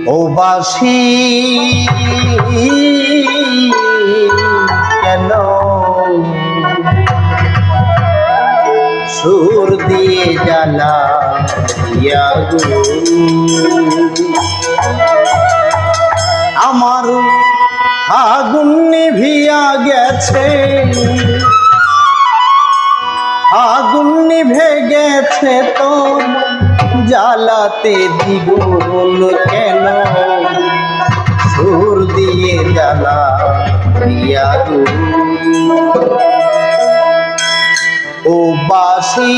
ও বাঁশি কেন সুর দিয়ে জ্বালা আমার আগুন নিভিয়া গেছে, আগুন নিভে গেছে তো জ্বালাতে দ্বিগুণ কেন সুর দিয়ে জ্বালা ও বাঁশি